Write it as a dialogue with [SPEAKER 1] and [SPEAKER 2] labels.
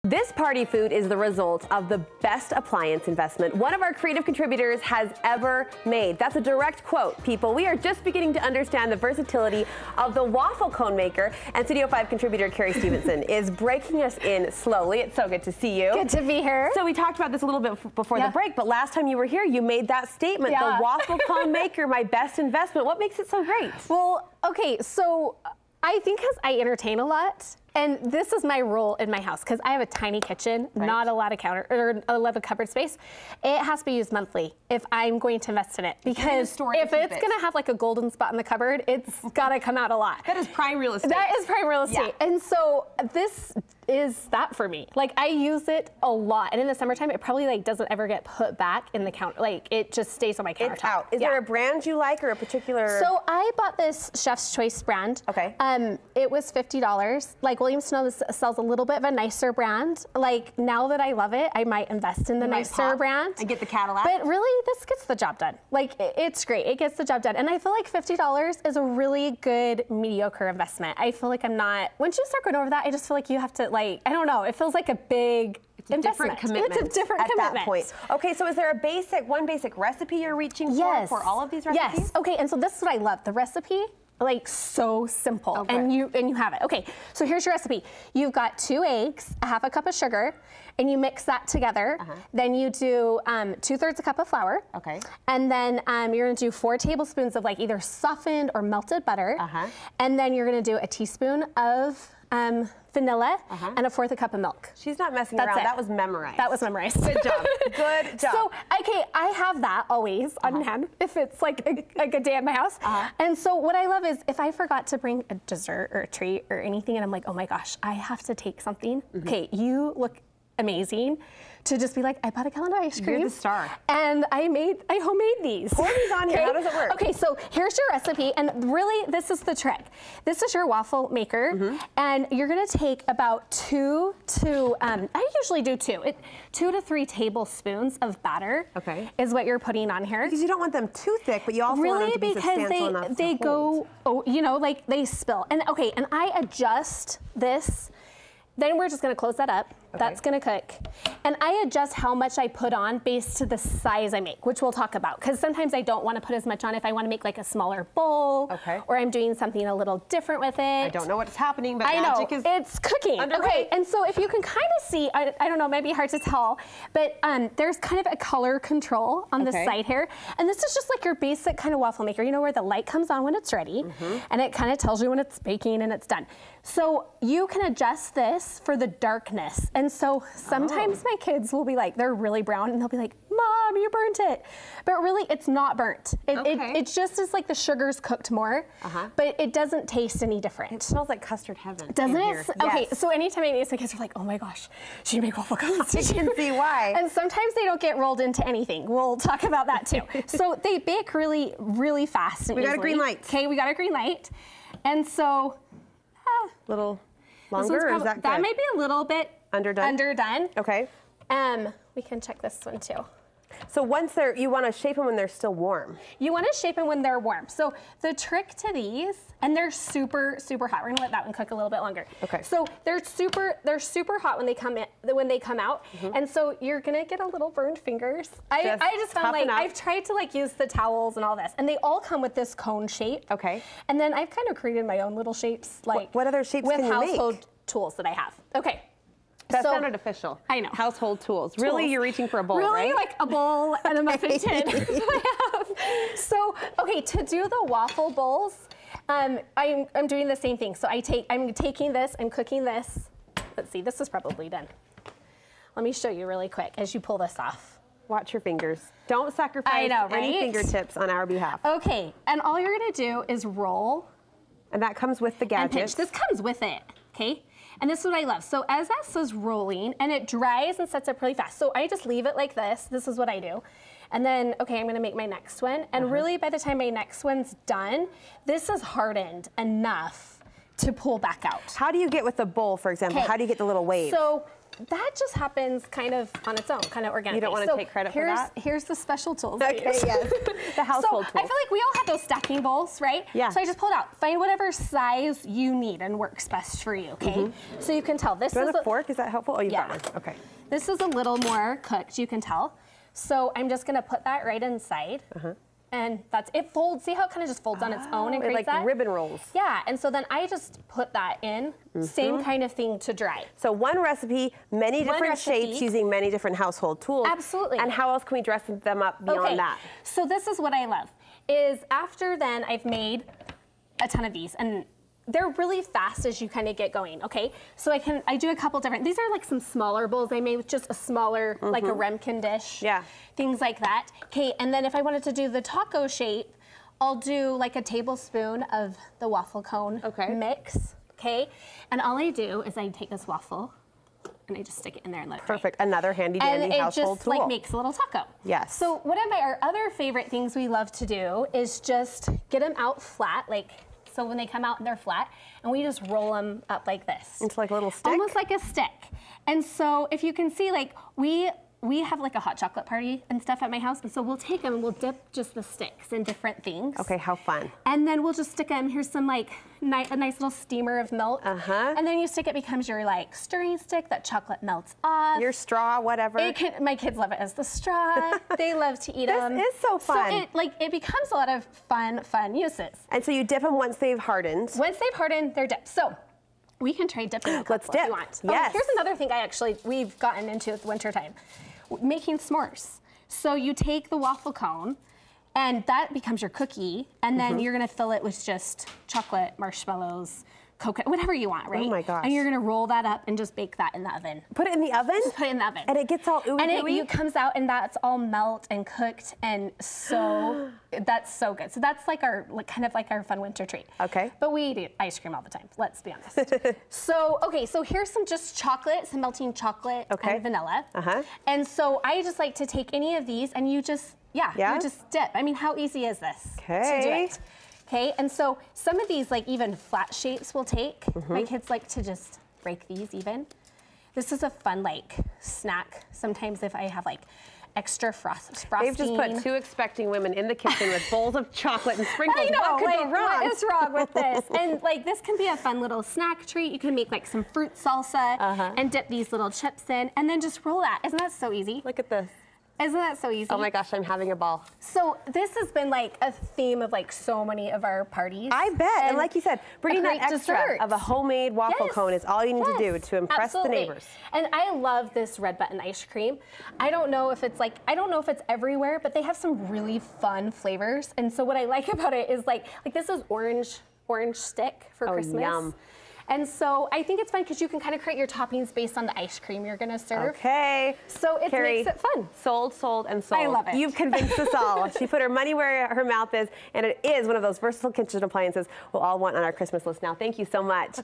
[SPEAKER 1] This party food is the result of the best appliance investment one of our creative contributors has ever made. That's a direct quote, people. We are just beginning to understand the versatility of the waffle cone maker, and Studio 5 contributor Cari Stevenson is breaking us in slowly. It's so good to see you.
[SPEAKER 2] Good to be here.
[SPEAKER 1] So we talked about this a little bit before the break, but last time you were here, you made that statement, the waffle cone maker, my best investment. What makes it so great?
[SPEAKER 2] Well, okay, so I think because I entertain a lot, and this is my rule in my house, because I have a tiny kitchen, not a lot of counter or a lot of cupboard space. It has to be used monthly if I'm going to invest in it, because if it's going to have like a golden spot in the cupboard, it's got to come out a lot.
[SPEAKER 1] That is prime real estate.
[SPEAKER 2] That is prime real estate. Yeah. And so this is that for me. Like, I use it a lot, and in the summertime, it probably like doesn't ever get put back in the counter. Like, it just stays on my countertop.
[SPEAKER 1] It's out. Is there a brand you like or a particular?
[SPEAKER 2] So I bought this Chef's Choice brand.
[SPEAKER 1] Okay.
[SPEAKER 2] It was $50. Like, Williams Sonoma sells a little bit of a nicer brand. Like, now that I love it, I might invest in the nicer brand.
[SPEAKER 1] And get the Cadillac.
[SPEAKER 2] But really, this gets the job done. Like, it's great. It gets the job done. And I feel like $50 is a really good, mediocre investment. I feel like I'm not, once you start going over that, I just feel like you have to, like, I don't know, it feels like a big
[SPEAKER 1] different commitment.
[SPEAKER 2] It's a different commitment.
[SPEAKER 1] That point. Okay, so is there a one basic recipe you're reaching for all of these recipes?
[SPEAKER 2] Yes. Okay, and so this is what I love. The recipe, like, so simple, and you have it. Okay, so here's your recipe. You've got 2 eggs, a half a cup of sugar, and you mix that together. Then you do 2/3 a cup of flour. Okay. And then you're gonna do 4 tablespoons of like either softened or melted butter. And then you're gonna do a teaspoon of vanilla and a 1/4 a cup of milk.
[SPEAKER 1] She's not messing around. That was memorized.
[SPEAKER 2] That was memorized.
[SPEAKER 1] Good job. Good job.
[SPEAKER 2] So, okay, I have that always on hand if it's like a good day at my house. And so what I love is if I forgot to bring a dessert or a treat or anything and I'm like, oh my gosh, I have to take something. Okay, you look amazing. To just be like, I bought a gallon of ice cream.
[SPEAKER 1] You're the star.
[SPEAKER 2] And I homemade these.
[SPEAKER 1] Pour these on here. How does it work?
[SPEAKER 2] Okay, so here's your recipe, and really, this is the trick. This is your waffle maker, and you're gonna take about 2 to, I usually do 2. 2 to 3 tablespoons of batter. Okay. Is what you're putting on here.
[SPEAKER 1] Because you don't want them too thick, but you also want them to be substantial enough to
[SPEAKER 2] they go, you know, like they spill. And okay, and I adjust this. Then we're just gonna close that up. That's gonna cook. And I adjust how much I put on based to the size I make, which we'll talk about. Because sometimes I don't wanna put as much on if I wanna make like a smaller bowl. Or I'm doing something a little different with it. I
[SPEAKER 1] don't know what's happening, but magic is
[SPEAKER 2] it's cooking. Okay, and so if you can kind of see, I don't know, maybe hard to tell, but there's kind of a color control on the side here. And this is just like your basic kind of waffle maker, you know, where the light comes on when it's ready, and it kind of tells you when it's baking and it's done. So you can adjust this for the darkness. And so sometimes my kids will be like, they're really brown, and they'll be like, Mom, you burnt it. But really, it's not burnt. It's just as like the sugar's cooked more, but it doesn't taste any different.
[SPEAKER 1] It smells like custard heaven.
[SPEAKER 2] Doesn't it? Okay, so anytime I make my kids are like, oh my gosh, she made waffle cones.
[SPEAKER 1] I can see why.
[SPEAKER 2] And sometimes they don't get rolled into anything. We'll talk about that too. So they bake really, really fast and
[SPEAKER 1] We got a green light.
[SPEAKER 2] Okay, we got a green light. And so,
[SPEAKER 1] little longer, or is that good?
[SPEAKER 2] That may be a little bit underdone.
[SPEAKER 1] Okay.
[SPEAKER 2] We can check this one too.
[SPEAKER 1] So once you want to shape them when they're still warm.
[SPEAKER 2] You want to shape them when they're warm. So the trick to these, and they're super, super hot. We're gonna let that one cook a little bit longer. Okay. So they're super hot when they come out. And so you're gonna get a little burned fingers. I just found like I've tried to like use the towels and all this, and they all come with this cone shape. Okay. And then I've kind of created my own little shapes, like
[SPEAKER 1] what other shapes can you make?
[SPEAKER 2] With household tools that I have. Okay.
[SPEAKER 1] That sounded official.
[SPEAKER 2] I know.
[SPEAKER 1] Household tools. Really, you're reaching for a bowl, right?
[SPEAKER 2] Really, like a bowl and a muffin tin. I have. So, okay, to do the waffle bowls, I'm doing the same thing. So I'm taking this, I'm cooking this. Let's see, this is probably done. Let me show you really quick as you pull this off.
[SPEAKER 1] Watch your fingers. Don't sacrifice any fingertips on our behalf.
[SPEAKER 2] Okay, and all you're gonna do is roll.
[SPEAKER 1] And that comes with the gadgets.
[SPEAKER 2] This comes with it, okay? And this is what I love. So as that says rolling, and it dries and sets up really fast. So I just leave it like this. This is what I do. And then, okay, I'm gonna make my next one. And really by the time my next one's done, this is hardened enough to pull back out.
[SPEAKER 1] How do you get with the bowl, for example? How do you get the little wave?
[SPEAKER 2] So that just happens kind of on its own, kind of organically.
[SPEAKER 1] You don't want to take credit for that?
[SPEAKER 2] Here's the special tools.
[SPEAKER 1] Okay, yes. The household
[SPEAKER 2] so
[SPEAKER 1] tools.
[SPEAKER 2] I feel like we all have those stacking bowls, right?
[SPEAKER 1] Yeah.
[SPEAKER 2] So I just pulled out. Find whatever size you need and works best for you, okay? So you can tell this
[SPEAKER 1] Do you
[SPEAKER 2] is
[SPEAKER 1] want a fork? Is that helpful? Oh, you got one. Okay.
[SPEAKER 2] This is a little more cooked, you can tell. So I'm just gonna put that right inside. And it folds. See how it kind of just folds on its own and creates
[SPEAKER 1] like ribbon rolls.
[SPEAKER 2] Yeah, and so then I just put that in. Same kind of thing to dry.
[SPEAKER 1] So one recipe, many different shapes using many different household tools.
[SPEAKER 2] Absolutely.
[SPEAKER 1] And how else can we dress them up beyond that?
[SPEAKER 2] So this is what I love, is after then I've made a ton of these, and they're really fast as you kind of get going, okay? So I do a couple different, these are like some smaller bowls I made with just a smaller, like a Remkin dish. Yeah. Things like that. Okay, and then if I wanted to do the taco shape, I'll do like a tablespoon of the waffle cone mix, okay? And all I do is I take this waffle and I just stick it in there and let it dry.
[SPEAKER 1] Perfect, another handy dandy household tool.
[SPEAKER 2] And it just like makes a little taco.
[SPEAKER 1] Yes.
[SPEAKER 2] So one of our other favorite things we love to do is just get them out flat, like, so when they come out and they're flat, and we just roll them up like this.
[SPEAKER 1] It's like a little stick?
[SPEAKER 2] Almost like a stick. And so if you can see, like, we have like a hot chocolate party and stuff at my house, and so we'll take them and we'll dip just the sticks in different things.
[SPEAKER 1] Okay, how fun.
[SPEAKER 2] And then we'll just stick them, here's some like, a nice little steamer of milk. And then you stick it, becomes your like stirring stick, that chocolate melts off.
[SPEAKER 1] Your straw, whatever.
[SPEAKER 2] My kids love it as the straw. They love to eat them.
[SPEAKER 1] This is so fun.
[SPEAKER 2] So it becomes a lot of fun uses.
[SPEAKER 1] And so you dip them once they've hardened.
[SPEAKER 2] Once they've hardened, they're dipped. So we can try dipping a couple if you want.
[SPEAKER 1] Yes.
[SPEAKER 2] Here's another thing we've gotten into with wintertime. Making s'mores. So you take the waffle cone, and that becomes your cookie, and then you're gonna fill it with just chocolate, marshmallows, coconut, whatever you want, right?
[SPEAKER 1] Oh my gosh.
[SPEAKER 2] And you're gonna roll that up and just bake that in the oven.
[SPEAKER 1] Put it in the oven?
[SPEAKER 2] Just put it in the oven.
[SPEAKER 1] And it gets all ooey
[SPEAKER 2] and
[SPEAKER 1] gooey?
[SPEAKER 2] it comes out and that's all melt and cooked, and so that's so good. So that's like kind of like our fun winter treat.
[SPEAKER 1] Okay.
[SPEAKER 2] But we eat ice cream all the time, let's be honest. So here's some just chocolate, some melting chocolate and vanilla. And so I just like to take any of these and you just dip. I mean, how easy is this to do it? Okay, and so some of these, like even flat shapes we'll take. My kids like to just break these even. This is a fun like snack. Sometimes if I have like extra frosting.
[SPEAKER 1] They've just put two expecting women in the kitchen with bowls of chocolate and sprinkles.
[SPEAKER 2] I know,
[SPEAKER 1] what could go wrong?
[SPEAKER 2] What is wrong with this? And like this can be a fun little snack treat. You can make like some fruit salsa and dip these little chips in and then just roll that. Isn't that so easy?
[SPEAKER 1] Look at this.
[SPEAKER 2] Isn't that so easy?
[SPEAKER 1] Oh my gosh, I'm having a ball.
[SPEAKER 2] So this has been like a theme of like so many of our parties.
[SPEAKER 1] I bet, and like you said, bringing that extra of a homemade waffle cone is all you need to do to impress the neighbors.
[SPEAKER 2] And I love this red button ice cream. I don't know if it's everywhere, but they have some really fun flavors. And so what I like about it is like this is orange stick for Christmas.
[SPEAKER 1] Yum.
[SPEAKER 2] And so I think it's fun because you can kind of create your toppings based on the ice cream you're going to serve.
[SPEAKER 1] Okay.
[SPEAKER 2] So it makes it fun.
[SPEAKER 1] Sold, and sold.
[SPEAKER 2] I love it.
[SPEAKER 1] You've convinced us all. She put her money where her mouth is, and it is one of those versatile kitchen appliances we'll all want on our Christmas list now. Thank you so much.